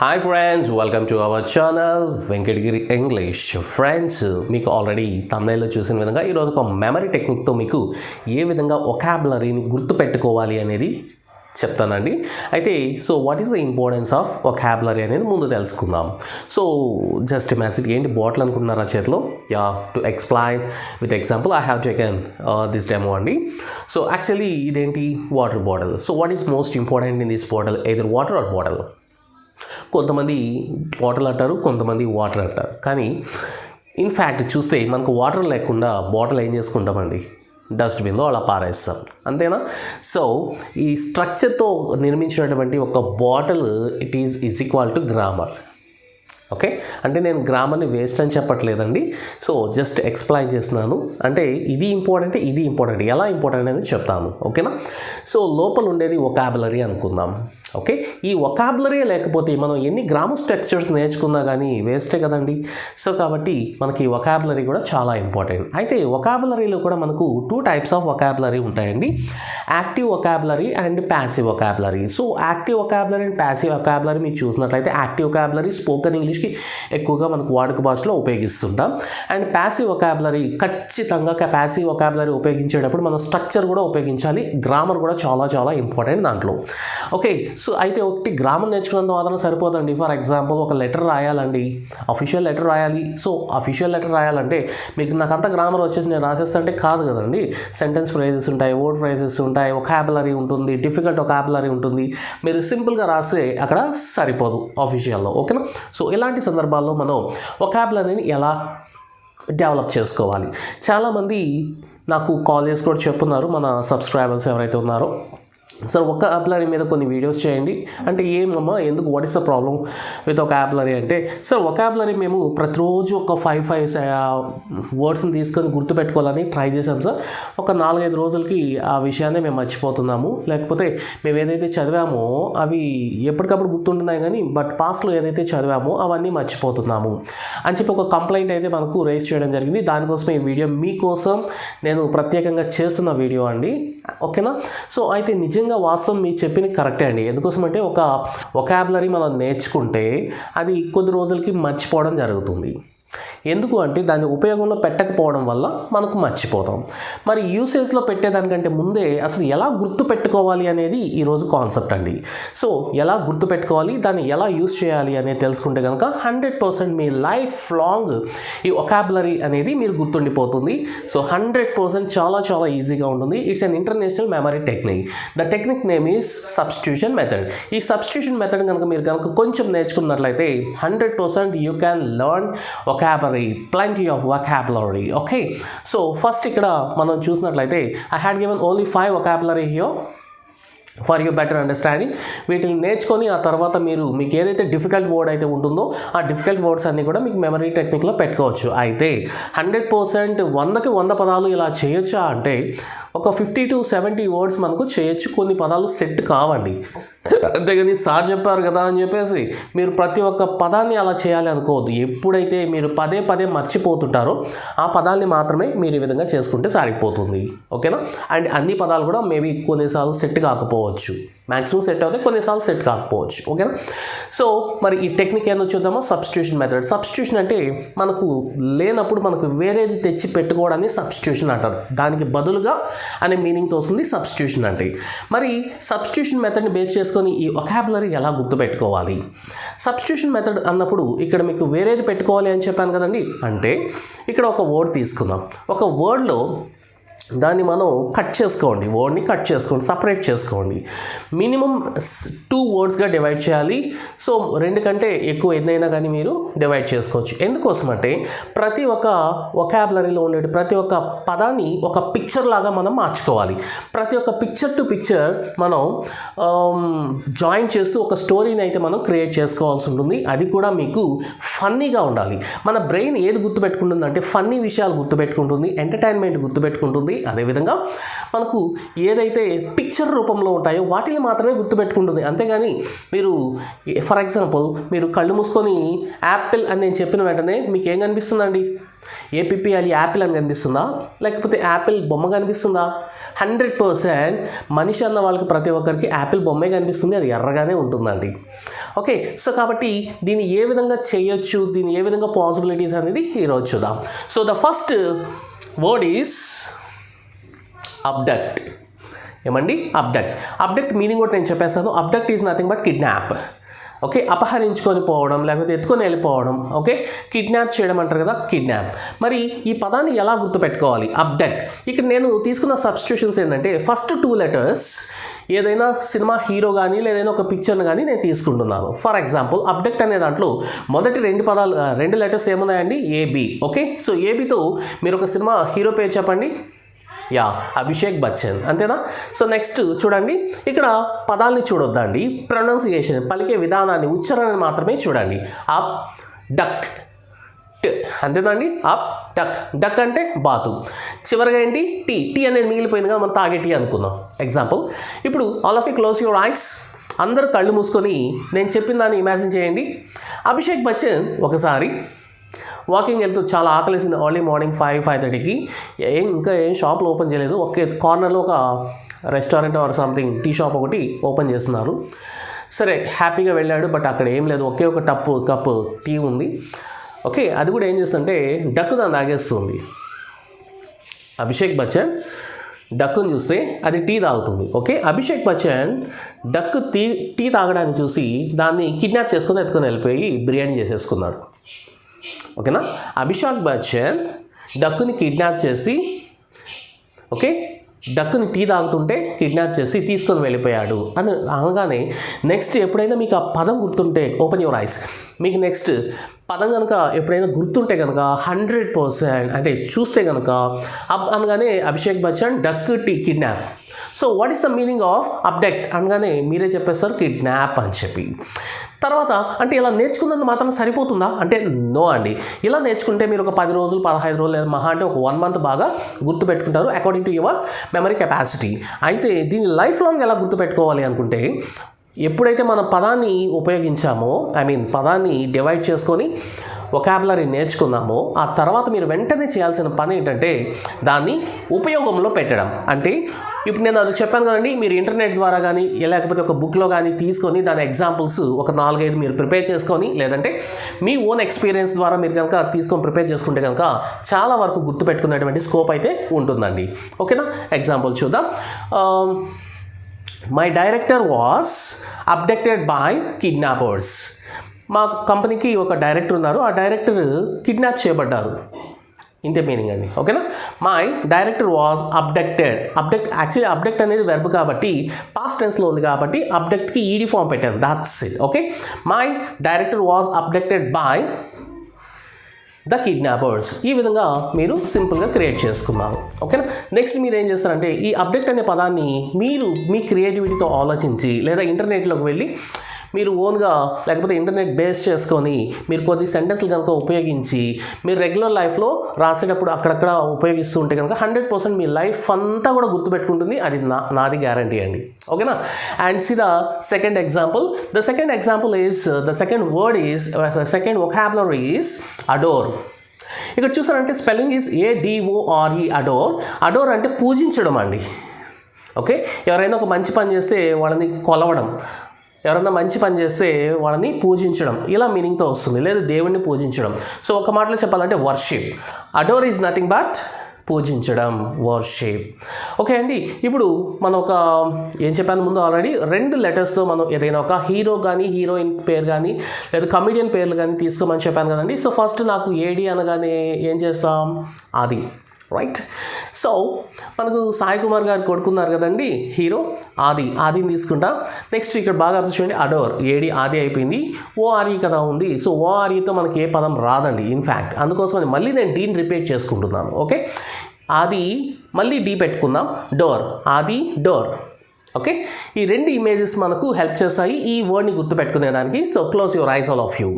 Hi friends, welcome to our channel Venkatagiri English. Friends, మీకు already తమిళలో చూసిన విధంగా ఈరోజు ఒక మెమరీ టెక్నిక్తో మీకు ఏ విధంగా వొకాబులరీని గుర్తుపెట్టుకోవాలి అనేది చెప్తానండి. అయితే what is the importance of vocabulary అనేది ముందు తెలుసుకుందాం. జస్ట్ ఇమాజిన్, ఏంటి బాటిల్ అనుకుంటున్నారా చేతిలో? To explain with example I have taken this demo అండి. యాక్చువల్లీ ఇదేంటి? Water bottle. What is most important in this bottle? Either water or bottle. కొంతమంది bottle అంటారు, కొంతమంది వాటర్ అంటారు. కానీ ఇన్ఫ్యాక్ట్ చూస్తే మనకు వాటర్ లేకుండా బాటిల్ ఏం చేసుకుంటామండి? డస్ట్బిన్లో అలా పారేస్తాం, అంతేనా? ఈ స్ట్రక్చర్తో నిర్మించినటువంటి ఒక bottle it is equal to grammar. Okay, అంటే నేను గ్రామర్ని వేస్ట్ అని చెప్పట్లేదండి. జస్ట్ ఎక్స్ప్లెయిన్ చేస్తున్నాను. అంటే ఇది ఇంపార్టెంట్, ఇది ఇంపార్టెంట్, ఎలా ఇంపార్టెంట్ అనేది చెప్తాను. ఓకేనా? లోపల ఉండేది వొకాబులరీ అనుకుందాం. ఓకే, ఈ వొకాబులరీ లేకపోతే మనం ఎన్ని గ్రామర్ స్ట్రక్చర్స్ నేర్చుకున్నా కానీ వేస్టే కదండి. కాబట్టి మనకి వొకాబులరీ కూడా చాలా ఇంపార్టెంట్. అయితే వొకాబులరీలో కూడా మనకు 2 టైప్స్ ఆఫ్ వొకాబులరీ ఉంటాయండి, active vocabulary and passive vocabulary. Active vocabulary and passive vocabulary మీరు చూసినట్లయితే యాక్టివ్ వొకాబులరీ స్పోకెన్ ఇంగ్లీష్కి ఎక్కువగా మనకు వాడుక భాషలో ఉపయోగిస్తుంటాం. అండ్ ప్యాసివ్ వొకాబులరీ ఖచ్చితంగా ప్యాసివ్ వొకాబులరీ ఉపయోగించేటప్పుడు మనం స్ట్రక్చర్ కూడా ఉపయోగించాలి, గ్రామర్ కూడా చాలా చాలా ఇంపార్టెంట్ దాంట్లో. ఓకే, అయితే ఒకటి గ్రామర్ నేర్చుకున్నంత మాత్రం సరిపోదండి. ఫర్ ఎగ్జాంపుల్ ఒక లెటర్ రాయాలండి, అఫీషియల్ లెటర్ రాయాలి. అఫీషియల్ లెటర్ రాయాలంటే మీకు నాకంతా గ్రామర్ వచ్చేసి నేను రాసేస్తుంటే కాదు కదండి. సెంటెన్స్ ఫ్రేజెస్ ఉంటాయి, వర్డ్ ఫ్రేజెస్ ఉంటాయి, వొకాబులరీ ఉంటుంది, డిఫికల్ట్ వొకాబులరీ ఉంటుంది. మీరు సింపుల్గా రాస్తే అక్కడ సరిపోదు అఫీషియల్లో. ఓకేనా? ఇలాంటి సందర్భాల్లో మనం వొకాబులరీని ఎలా డెవలప్ చేసుకోవాలి? చాలామంది నాకు కాల్ చేసి కూడా చెప్తున్నారు, మన సబ్స్క్రైబర్స్ ఎవరైతే ఉన్నారో, వొకాబులరీ మీద కొన్ని వీడియోస్ చేయండి. అంటే ఏమమ్మా, ఎందుకు, what is the problem with vocabulary అంటే, వొకాబులరీ మేము ప్రతిరోజు ఒక 5 వర్డ్స్ని తీసుకొని గుర్తుపెట్టుకోవాలని ట్రై చేసాం సార్. ఒక 4-5 రోజులకి ఆ విషయాన్ని మేము మర్చిపోతున్నాము. లేకపోతే మేము ఏదైతే చదివామో అవి ఎప్పటికప్పుడు గుర్తుంటున్నాయి కానీ పాస్ట్లో ఏదైతే చదివామో అవన్నీ మర్చిపోతున్నాము అని చెప్పి ఒక కంప్లైంట్ అయితే మనకు రేస్ చేయడం జరిగింది. దానికోసం ఈ వీడియో మీకోసం నేను ప్రత్యేకంగా చేస్తున్న వీడియో అండి. ఓకేనా? అయితే నిజంగా వాస్తవం మీరు చెప్పింది కరెక్టే అండి. ఎందుకోసం అంటే ఒక వొకాబులరీ మనం నేర్చుకుంటే అది కొద్ది రోజులకి మర్చిపోవడం జరుగుతుంది. ఎందుకు అంటే దాన్ని ఉపయోగంలో పెట్టకపోవడం వల్ల మనకు మర్చిపోతాం. మరి యూసేజ్లో పెట్టేదానికంటే ముందే అసలు ఎలా గుర్తుపెట్టుకోవాలి అనేది ఈరోజు కాన్సెప్ట్ అండి. ఎలా గుర్తుపెట్టుకోవాలి, దాన్ని ఎలా యూజ్ చేయాలి అనేది తెలుసుకుంటే కనుక 100% మీ లైఫ్ లాంగ్ ఈ వొకాబులరీ అనేది మీరు గుర్తుండిపోతుంది. 100% చాలా చాలా ఈజీగా ఉంటుంది. It's an international memory technique. The technique name is substitution method. ఈ సబ్స్టిట్యూషన్ మెథడ్ కనుక మీరు కొంచెం నేర్చుకున్నట్లయితే 100% you can learn vocabulary, plenty of vocabulary. Okay, first ఇక్కడ మనం చూసినట్లయితే I had given only 5 vocabulary here for you better understanding. వీటిని నేర్చుకొని ఆ తర్వాత మీకు ఏదైతే డిఫికల్ట్ వర్డ్ అయితే ఉంటుందో ఆ డిఫికల్ట్ వర్డ్స్ అన్నీ కూడా మీకు మెమరీ టెక్నిక్లో పెట్టుకోవచ్చు. అయితే 100% 100కి 100 పదాలు ఇలా చేయొచ్చా అంటే ఒక 50 to 70 వర్డ్స్ మనకు చేయొచ్చు. కొన్ని పదాలు సెట్ కావండి. అంతేగాని సార్ చెప్పారు కదా అని చెప్పేసి మీరు ప్రతి ఒక్క పదాన్ని అలా చేయాలి అనుకోవద్దు. ఎప్పుడైతే మీరు పదే పదే మర్చిపోతుంటారో ఆ పదాన్ని మాత్రమే మీరు ఈ విధంగా చేసుకుంటే సరిపోతుంది. ఓకేనా? అండ్ అన్ని పదాలు కూడా మేబీ కొన్నిసార్లు సెట్ కాకపోవచ్చు, మ్యాక్సిమం సెట్ అవుతాయి, కొన్నిసార్లు సెట్ కాకపోవచ్చు. ఓకేనా? మరి ఈ టెక్నిక్ ఏందో చూద్దామా? Substitution method. సబ్స్టిట్యూషన్ అంటే మనకు లేనప్పుడు మనకు వేరేది తెచ్చి పెట్టుకోవడాన్ని సబ్స్టిట్యూషన్ అంటారు. దానికి బదులుగా అనే మీనింగ్తో వస్తుంది సబ్స్టిట్యూషన్ అంటే. మరి సబ్స్టిట్యూషన్ మెథడ్ని బేస్ చేసుకొని ఈ వొకాబులరీ ఎలా గుర్తుపెట్టుకోవాలి? సబ్స్టిట్యూషన్ మెథడ్ అన్నప్పుడు ఇక్కడ మీకు వేరేది పెట్టుకోవాలి అని చెప్పాను కదండి. అంటే ఇక్కడ ఒక వర్డ్ తీసుకుందాం. ఒక వర్డ్లో దాన్ని మనం కట్ చేసుకోండి, వర్డ్ని కట్ చేసుకోండి, సపరేట్ చేసుకోండి. మినిమం 2 వర్డ్స్గా డివైడ్ చేయాలి. 2 కంటే ఎక్కువ ఏదైనా కానీ మీరు డివైడ్ చేసుకోవచ్చు. ఎందుకోసం అంటే ప్రతి ఒక్క వొకాబులరీలో ఉండే ప్రతి ఒక్క పదాన్ని ఒక పిక్చర్ లాగా మనం మార్చుకోవాలి. ప్రతి ఒక్క పిక్చర్ టు పిక్చర్ మనం జాయిన్ చేస్తూ ఒక స్టోరీని అయితే మనం క్రియేట్ చేసుకోవాల్సి ఉంటుంది. అది కూడా మీకు ఫన్నీగా ఉండాలి. మన బ్రెయిన్ ఏది గుర్తుపెట్టుకుంటుంది అంటే ఫన్నీ విషయాలు గుర్తుపెట్టుకుంటుంది, ఎంటర్టైన్మెంట్ గుర్తుపెట్టుకుంటుంది. అదేవిధంగా మనకు ఏదైతే పిక్చర్ రూపంలో ఉంటాయో వాటిని మాత్రమే గుర్తుపెట్టుకుంటుంది. అంతేగాని మీరు ఫర్ ఎగ్జాంపుల్ మీరు కళ్ళు మూసుకొని యాపిల్ అని నేను చెప్పిన వెంటనే మీకు ఏం కనిపిస్తుందండి? ఏపీఎల్ యాపిల్ అని కనిపిస్తుందా, లేకపోతే యాపిల్ బొమ్మ కనిపిస్తుందా? 100% మనిషి అన్న వాళ్ళకి ప్రతి ఒక్కరికి యాపిల్ బొమ్మే కనిపిస్తుంది, అది ఎర్రగానే ఉంటుందండి. ఓకే, సో కాబట్టి దీన్ని ఏ విధంగా చేయొచ్చు, దీన్ని ఏ విధంగా పాసిబిలిటీస్ అనేది ఈరోజు చూద్దాం. So the first word is abduct. ఏమండి? అబ్డక్ట్ మీనింగ్ కూడా నేను చెప్పేస్తాను. Abduct is nothing but kidnap. Okay, అపహరించుకొని పోవడం, లేకపోతే ఎత్తుకొని వెళ్ళిపోవడం. ఓకే, కిడ్నాప్ చేయడం అంటారు కదా, కిడ్నాప్. మరి ఈ పదాన్ని ఎలా గుర్తుపెట్టుకోవాలి? అబ్డక్ట్. ఇక్కడ నేను తీసుకున్న సబ్స్టిట్యూషన్స్ ఏంటంటే ఫస్ట్ 2 letters ఏదైనా సినిమా హీరో కానీ లేదైనా ఒక పిక్చర్ని కానీ నేను తీసుకుంటున్నాను. ఫర్ ఎగ్జాంపుల్ అబ్డక్ట్ అనే దాంట్లో మొదటి 2 letters ఏమున్నాయండి? ఏబి. ఓకే, సో ఏబితో మీరు ఒక సినిమా హీరో పేరు చెప్పండి. యా, అభిషేక్ బచ్చన్, అంతేనా? సో నెక్స్ట్ చూడండి, ఇక్కడ పదాలని చూడొద్దండి, ప్రొనౌన్సియేషన్, పలికే విధానాన్ని, ఉచ్చారణని మాత్రమే చూడండి. అప్ డక్, అంతేనండి? Up duck. డక్ అంటే బాతు. చివరిగా ఏంటి? టీ అనేది మిగిలిపోయింది కదా, మనం తాగే టీ అనుకుందాం. ఎగ్జాంపుల్, ఇప్పుడు all of you close your ice. అందరూ కళ్ళు మూసుకొని నేను చెప్పిన దాన్ని ఇమాజిన్ చేయండి. అభిషేక్ బచ్చన్ ఒకసారి వాకింగ్ వెళ్తూ చాలా ఆకలేసింది, ఎర్లీ మార్నింగ్ 5-5:30కి. ఇంకా ఏం షాప్లు ఓపెన్ చేయలేదు, ఒకే కార్నర్లో ఒక restaurant or something tea shop ఒకటి ఓపెన్ చేస్తున్నారు. సరే, హ్యాపీగా వెళ్ళాడు. బట్ అక్కడ ఏం లేదు, ఒకే ఒక కప్పు టీ ఉంది. ఓకే, అది కూడా ఏం చేస్తుందంటే డక్కు దాన్ని తాగేస్తుంది. అభిషేక్ బచ్చన్ డక్కుని చూస్తే అది టీ తాగుతుంది. Okay, Abhishek Bachchan duck tea తాగడాన్ని చూసి దాన్ని కిడ్నాప్ చేసుకుని ఎత్తుకొని వెళ్ళిపోయి బిర్యానీ చేసేసుకున్నాడు. ఓకేనా? అభిషేక్ బచ్చన్ డక్కుని కిడ్నాప్ చేసి, ఓకే, డక్కుని టీ తాగుతుంటే కిడ్నాప్ చేసి తీసుకొని వెళ్ళిపోయాడు అని అనగానే నెక్స్ట్ ఎప్పుడైనా మీకు ఆ పదం గుర్తుంటే, ఓపెన్ యువర్ ఐస్, మీకు నెక్స్ట్ పదం కనుక ఎప్పుడైనా గుర్తుంటే కనుక 100% అంటే చూస్తే కనుక అనగానే Abhishek Bachchan duck tea kidnap. So what is the meaning of abduct అనగానే మీరే చెప్పేస్తారు కిడ్నాప్ అని చెప్పి. తర్వాత అంటే ఇలా నేర్చుకున్నందుకు మాత్రం సరిపోతుందా అంటే నో అండి. ఇలా నేర్చుకుంటే మీరు ఒక 10 రోజులు 15 రోజులు లేదా మహా అంటే ఒక 1 month బాగా గుర్తుపెట్టుకుంటారు according to your memory capacity. అయితే దీన్ని లైఫ్ లాంగ్ ఎలా గుర్తుపెట్టుకోవాలి అనుకుంటే, ఎప్పుడైతే మనం పదాన్ని ఉపయోగించామో పదాన్ని డివైడ్ చేసుకొని వొకాబులరీ నేర్చుకున్నామో ఆ తర్వాత మీరు వెంటనే చేయాల్సిన పని ఏంటంటే దాన్ని ఉపయోగంలో పెట్టడం. అంటే ఇప్పుడు నేను అది చెప్పాను కదండి, మీరు ఇంటర్నెట్ ద్వారా కానీ లేకపోతే ఒక బుక్లో కానీ తీసుకొని దాని ఎగ్జాంపుల్స్ ఒక 4-5 మీరు ప్రిపేర్ చేసుకొని, లేదంటే మీ ఓన్ ఎక్స్పీరియన్స్ ద్వారా మీరు కనుక తీసుకొని ప్రిపేర్ చేసుకుంటే కనుక చాలా వరకు గుర్తుపెట్టుకునేటువంటి స్కోప్ అయితే ఉంటుందండి. ఓకేనా? ఎగ్జాంపుల్ చూద్దాం. My director was abducted by kidnappers. మా కంపెనీకి ఒక డైరెక్టర్ ఉన్నారు, ఆ డైరెక్టర్ కిడ్నాప్ చేయబడ్డారు. ఇంతే మీనింగ్ అండి. ఓకేనా? My director was abducted. Actually abduct అనేది వెర్బ్ కాబట్టి పాస్ట్ టెన్స్లో ఉంది కాబట్టి అబ్డక్ట్కి ఈడీ ఫామ్ పెట్టాను, that's it. Okay, my director was abducted by the kidnappers. ఈ విధంగా మీరు సింపుల్గా క్రియేట్ చేసుకున్నారు. ఓకేనా? నెక్స్ట్ మీరు ఏం చేస్తారంటే ఈ అబ్డక్ట్ అనే పదాన్ని మీరు మీ క్రియేటివిటీతో ఆలోచించి లేదా ఇంటర్నెట్లోకి వెళ్ళి మీరు ఓన్గా లేకపోతే ఇంటర్నెట్ బేస్ చేసుకొని మీరు కొద్ది సెంటెన్స్లు కనుక ఉపయోగించి మీరు రెగ్యులర్ లైఫ్లో రాసేటప్పుడు అక్కడక్కడ ఉపయోగిస్తూ ఉంటే కనుక 100% మీ లైఫ్ అంతా కూడా గుర్తుపెట్టుకుంటుంది. అది నాది గ్యారంటీ అండి. ఓకేనా? And see the second example. The second example is the second word is second vocabulary is adore. ఇక్కడ చూసారంటే స్పెల్లింగ్ ఈజ్ ADORE. అడోర్ అంటే పూజించడం అండి. ఓకే, ఎవరైనా ఒక మంచి పని చేస్తే వాళ్ళని కొలవడం, ఎవరైనా మంచి పని చేస్తే వాళ్ళని పూజించడం, ఇలా మీనింగ్తో వస్తుంది. లేదా దేవుణ్ణి పూజించడం. సో ఒక మాటలో చెప్పాలంటే worship. Adore is nothing but పూజించడం, వర్షిప్. ఓకే అండి, ఇప్పుడు మనం ఒక ఏం చెప్పాను ముందు ఆల్రెడీ 2 letters మనం ఏదైనా ఒక హీరో కానీ హీరోయిన్ పేరు కానీ లేదా కమెడియన్ పేర్లు కానీ తీసుకోమని చెప్పాను కదండి. సో ఫస్ట్ నాకు ఏడి అనగానే ఏం చేస్తాం? ఆది, రైట్? సో మనకు సాయి కుమార్ గారు కొడుకున్నారు కదండి హీరో, ఆదిని తీసుకుంటాం. నెక్స్ట్ ఇక్కడ బాగా అర్థం చేయండి, అడోర్ ఏడి ఆది అయిపోయింది, ORE కదా ఉంది. సో OREతో మనకి ఏ పదం రాదండి ఇన్ఫ్యాక్ట్. అందుకోసం మళ్ళీ నేను డీని రిపీట్ చేసుకుంటున్నాను. ఓకే, ఆది మళ్ళీ డీ పెట్టుకుందాం, డోర్, ఆది డోర్. ఓకే, ఈ 2 ఇమేజెస్ మనకు హెల్ప్ చేస్తాయి ఈ వర్డ్ని గుర్తుపెట్టుకునేదానికి. So close your eyes all of you.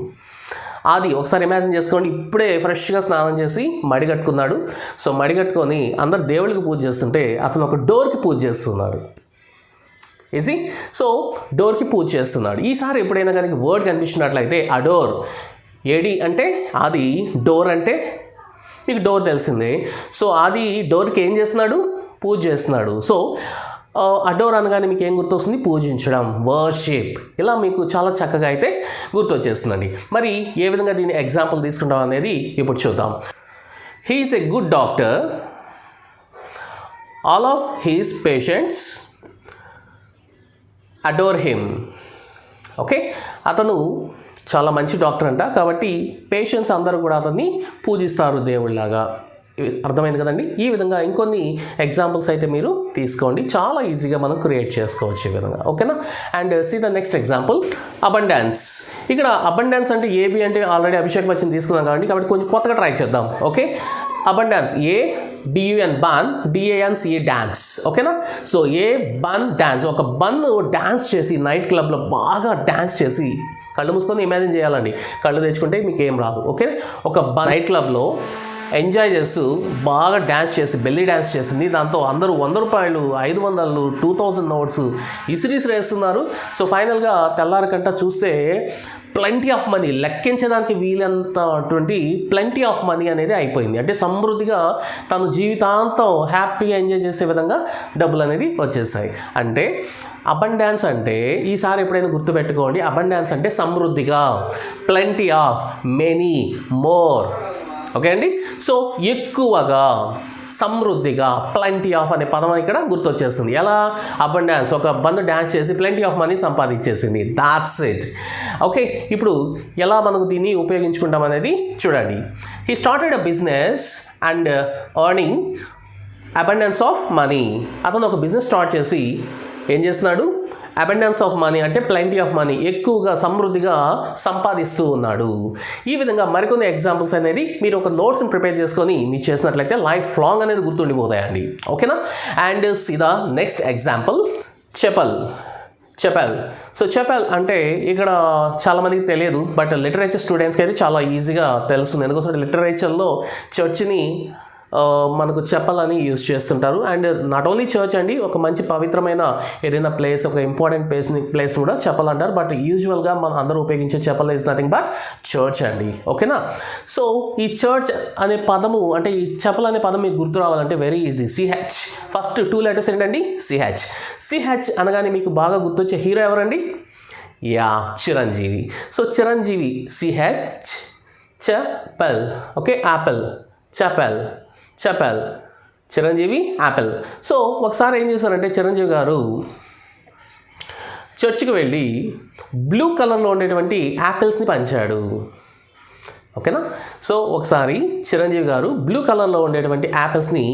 ఆది ఒకసారి ఇమాజిన్ చేసుకోండి, ఇప్పుడే ఫ్రెష్గా స్నానం చేసి మడిగట్టుకున్నాడు. సో మడిగట్టుకొని అందరు దేవుడికి పూజ చేస్తుంటే అతను ఒక డోర్కి పూజ చేస్తున్నాడు. ఈజీ. సో డోర్కి పూజ చేస్తున్నాడు. ఈసారి ఎప్పుడైనా కనుక వర్డ్ కనిపించినట్లయితే అడోర్, ఏడి అంటే ఆది, డోర్ అంటే మీకు డోర్ తెలిసిందే. సో ఆది డోర్కి ఏం చేస్తున్నాడు? పూజ చేస్తున్నాడు. సో అడోర్ అనగానే మీకు ఏం గుర్తొస్తుంది? పూజించడం, వర్షిప్. ఇలా మీకు చాలా చక్కగా అయితే గుర్తొచ్చేస్తుందండి. మరి ఏ విధంగా దీన్ని ఎగ్జాంపుల్ తీసుకుంటాం అనేది ఇప్పుడు చూద్దాం. He is a good doctor. All of he's patients adore him. Okay, అతను చాలా మంచి డాక్టర్ అంట, కాబట్టి పేషెంట్స్ అందరూ కూడా అతన్ని పూజిస్తారు దేవుళ్ళలాగా. అర్థమైంది కదండి. ఈ విధంగా ఇంకొన్ని ఎగ్జాంపుల్స్ అయితే మీరు తీసుకోండి, చాలా ఈజీగా మనం క్రియేట్ చేసుకోవచ్చు ఈ విధంగా. ఓకేనా? And see the next example, abundance. ఇక్కడ అబండాన్స్ అంటే ఏబి అంటే ఆల్రెడీ అభిషేక్ బచ్చన్ తీసుకున్నాం కాబట్టి కొంచెం కొత్తగా ట్రై చేద్దాం. ఓకే, అబండాన్స్, ఏ డియుఎన్ బన్, డిఏఎన్స్ ఏ డాన్స్. ఓకేనా? సో ఏ బన్ డాన్స్, ఒక బన్ డాన్స్ చేసి నైట్ క్లబ్లో బాగా డాన్స్ చేసి, కళ్ళు మూసుకొని ఇమాజిన్ చేయాలండి, కళ్ళు తెచ్చుకుంటే మీకు ఏం రాదు. ఓకే, ఒక నైట్ క్లబ్లో ఎంజాయ్ చేస్తూ బాగా డ్యాన్స్ చేసి బెల్లీ డ్యాన్స్ చేసింది. దాంతో అందరూ 100 రూపాయలు, 500, 2000 నోట్స్ ఇసిరీస్ వేస్తున్నారు. సో ఫైనల్గా తెల్లారకంట చూస్తే ప్లెంటీ ఆఫ్ మనీ, లెక్కించడానికి వీలంతటువంటి ప్లెంటీ ఆఫ్ మనీ అనేది అయిపోయింది. అంటే సమృద్ధిగా తను జీవితాంతం హ్యాపీగా ఎంజాయ్ చేసే విధంగా డబ్బులు అనేది వచ్చేసాయి. అంటే అబండాన్స్ అంటే ఈసారి ఎప్పుడైనా గుర్తుపెట్టుకోండి, అబండాన్స్ అంటే సమృద్ధిగా, plenty of, many, more. Okay అండి. సో ఎక్కువగా, సమృద్ధిగా, ప్లెంటీ ఆఫ్ అనే పదం ఇక్కడ గుర్తొచ్చేస్తుంది. ఎలా? అబండాన్స్, ఒక బంధు డ్యాన్స్ చేసి ప్లెంటీ ఆఫ్ మనీ సంపాదించేసింది. That's it. ఓకే, ఇప్పుడు ఎలా మనకు దీన్ని ఉపయోగించుకుంటాం అనేది చూడండి. He started a business and earning abundance of money. అతను ఒక బిజినెస్ స్టార్ట్ చేసి ఏం చేస్తున్నాడు? అబండెన్స్ ఆఫ్ మనీ అంటే ప్లెంటీ ఆఫ్ మనీ, ఎక్కువగా సమృద్ధిగా సంపాదిస్తూ ఉన్నాడు. ఈ విధంగా మరికొన్ని ఎగ్జాంపుల్స్ అనేది మీరు ఒక నోట్స్ని ప్రిపేర్ చేసుకొని మీరు చేసినట్లయితే లైఫ్ లాంగ్ అనేది గుర్తుండిపోతాయండి. ఓకేనా? అండ్ సీదా నెక్స్ట్ ఎగ్జాంపుల్, చెపల్. చెపెల్. సో చెపెల్ అంటే ఇక్కడ చాలామందికి తెలియదు, బట్ లిటరేచర్ స్టూడెంట్స్కి అయితే చాలా ఈజీగా తెలుస్తుంది. ఎందుకంటే లిటరేచర్లో చర్చ్ని మనకు చెప్పాలని యూజ్ చేస్తుంటారు. అండ్ నాట్ ఓన్లీ చర్చ్ అండి, ఒక మంచి పవిత్రమైన ఏదైనా ప్లేస్, ఒక ఇంపార్టెంట్ ప్లేస్ కూడా చెప్పాలంటారు. బట్ యూజువల్గా మనం అందరూ ఉపయోగించే చెప్పల్ ఈజ్ నథింగ్ బట్ చర్చ్ అండి. ఓకేనా? సో ఈ చర్చ్ అనే పదము, అంటే ఈ చెప్పల్ అనే పదం మీకు గుర్తు రావాలంటే very easy, C H. First 2 letters ఏంటండి? సిహెచ్. సిహెచ్ అనగానే మీకు బాగా గుర్తొచ్చే హీరో ఎవరండి? Yeah, Chiranjeevi. So Chiranjeevi, C H, chapel. Okay, apple, chapel, chapel, Chiranjeevi, apple. So ఒకసారి ఏం చేశారంటే చిరంజీవి గారు చర్చికి వెళ్ళి బ్లూ కలర్లో ఉండేటువంటి యాపిల్స్ని పంచాడు. ఓకేనా? సో ఒకసారి చిరంజీవి గారు బ్లూ కలర్లో ఉండేటువంటి యాపిల్స్ని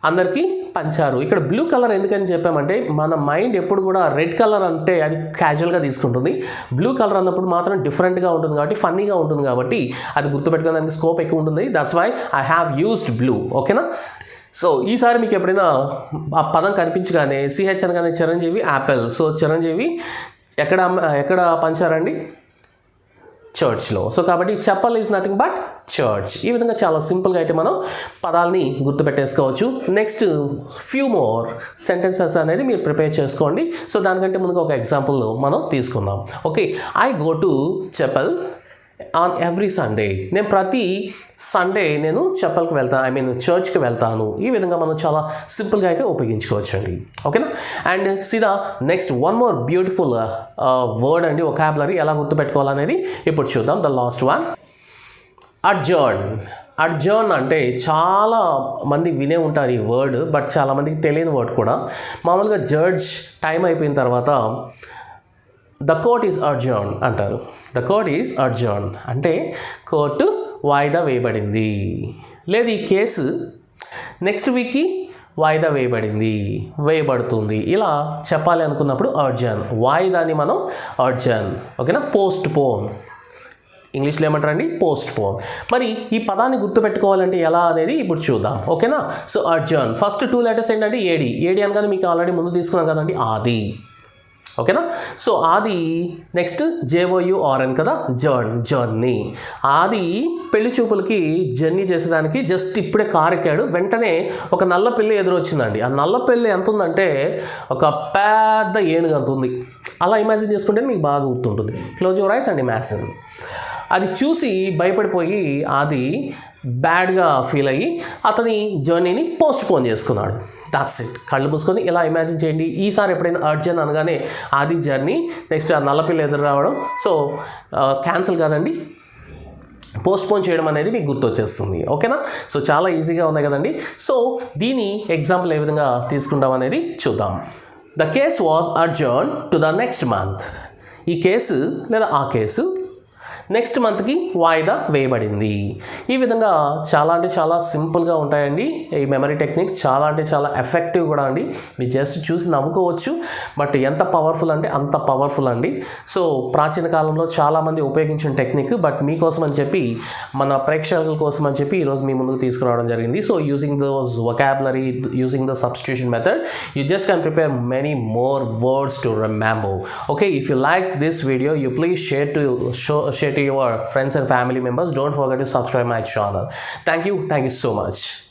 అందరికీ పంచారు. ఇక్కడ బ్లూ కలర్ ఎందుకని చెప్పామంటే మన మైండ్ ఎప్పుడు కూడా రెడ్ కలర్ అంటే అది క్యాజువల్గా తీసుకుంటుంది. బ్లూ కలర్ అన్నప్పుడు మాత్రం డిఫరెంట్గా ఉంటుంది కాబట్టి, ఫన్నీగా ఉంటుంది కాబట్టి అది గుర్తుపెట్టుకోవడానికి స్కోప్ ఎక్కువ ఉంటుంది. That's why I have used blue. ఓకేనా? సో ఈసారి మీకు ఎప్పుడైనా ఆ పదం కనిపించగానే సిహెచ్ అనగానే చిరంజీవి, యాపిల్. సో చిరంజీవి ఎక్కడ పంచారండి? చర్చ్లో. సో కాబట్టి చెప్పల్ ఈజ్ నథింగ్ బట్ చర్చ్. ఈ విధంగా చాలా సింపుల్గా అయితే మనం పదాలని గుర్తుపెట్టేసుకోవచ్చు. నెక్స్ట్ ఫ్యూ మోర్ సెంటెన్సెస్ అనేది మీరు ప్రిపేర్ చేసుకోండి. సో దానికంటే ముందుగా ఒక ఎగ్జాంపుల్ మనం తీసుకుందాం. Okay, I go to chapel on every Sunday. నేను ప్రతి సండే నేను చెప్పల్కి వెళ్తాను, చర్చ్కి వెళ్తాను. ఈ విధంగా మనం చాలా సింపుల్గా అయితే ఉపయోగించుకోవచ్చు అండి. ఓకేనా? అండ్ సీదా next one more beautiful word అండి, వొకాబులరీ ఎలా గుర్తుపెట్టుకోవాలనేది ఇప్పుడు చూద్దాం. The last one, adjourn. Adjourn అంటే చాలా మంది వినే ఉంటారు ఈ వర్డ్, బట్ చాలామందికి తెలియని వర్డ్ కూడా. మామూలుగా జడ్జ్ టైం అయిపోయిన తర్వాత ద కోర్ట్ ఈజ్ అడ్జర్న్ అంటారు. ద కోర్ట్ ఈజ్ అడ్జర్న్ అంటే కోర్టు వాయిదా వేయబడింది, లేదు ఈ కేసు నెక్స్ట్ వీక్కి వాయిదా వేయబడుతుంది. ఇలా చెప్పాలి అనుకున్నప్పుడు అడ్జర్న్. వాయిదాని మనం అడ్జర్న్. ఓకేనా? పోస్ట్ పోన్, ఇంగ్లీష్లో ఏమంటారండి? Post phone. మరి ఈ పదాన్ని గుర్తుపెట్టుకోవాలంటే ఎలా అనేది ఇప్పుడు చూద్దాం. ఓకేనా? సో అడ్జర్న్ ఫస్ట్ 2 లెటర్స్ ఏంటంటే ఏడి అనగానే మీకు ఆల్రెడీ ముందు తీసుకున్నాం కదండి, ఆది. ఓకేనా? సో ఆది నెక్స్ట్ JOURN కదా, జర్నీ. ఆది పెళ్లి చూపులకి జర్నీ చేసేదానికి జస్ట్ ఇప్పుడే కారు ఎక్కాడు. వెంటనే ఒక నల్ల పిల్లి ఎదురొచ్చిందండి. ఆ నల్ల పిల్లి ఎంత ఉందంటే ఒక పెద్ద ఏనుగు అంత ఉంది. అలా ఇమాజిన్ చేసుకుంటే మీకు బాగా గుర్తుంటుంది. Close your ice and imagine. అది చూసి భయపడిపోయి అది బ్యాడ్గా ఫీల్ అయ్యి అతని జర్నీని పోస్ట్ పోన్ చేసుకున్నాడు. That's it. కళ్ళు మూసుకొని ఇలా ఇమాజిన్ చేయండి. ఈసారి ఎప్పుడైనా అర్జెంట్ అనగానే ఆది జర్నీ నెక్స్ట్ ఆ నల్లపిల్ల ఎదురు రావడం, సో క్యాన్సిల్ కాదండి, పోస్ట్పోన్ చేయడం అనేది మీకు గుర్తొచ్చేస్తుంది. ఓకేనా? సో చాలా ఈజీగా ఉంది కదండి. సో దీని ఎగ్జాంపుల్ ఏ విధంగా తీసుకుంటాం అనేది చూద్దాం. The case was adjourn to the next month. ఈ కేసు లేదా ఆ కేసు నెక్స్ట్ మంత్కి వాయిదా వేయబడింది. ఈ విధంగా చాలా అంటే చాలా సింపుల్గా ఉంటాయండి ఈ మెమరీ టెక్నిక్స్. చాలా అంటే చాలా ఎఫెక్టివ్ కూడా అండి. మీరు జస్ట్ చూసి నవ్వుకోవచ్చు, బట్ ఎంత పవర్ఫుల్ అంటే అంత పవర్ఫుల్ అండి. సో ప్రాచీన కాలంలో చాలామంది ఉపయోగించిన టెక్నిక్, బట్ మీకోసం అని చెప్పి మన ప్రేక్షకుల కోసం అని చెప్పి ఈరోజు మీ ముందుకు తీసుకురావడం జరిగింది. So using those vocabulary, using the substitution method, you just can prepare many more words to remember. Okay, if you like this video, you please share to your friends and family members. Don't forget to subscribe my channel. Thank you so much.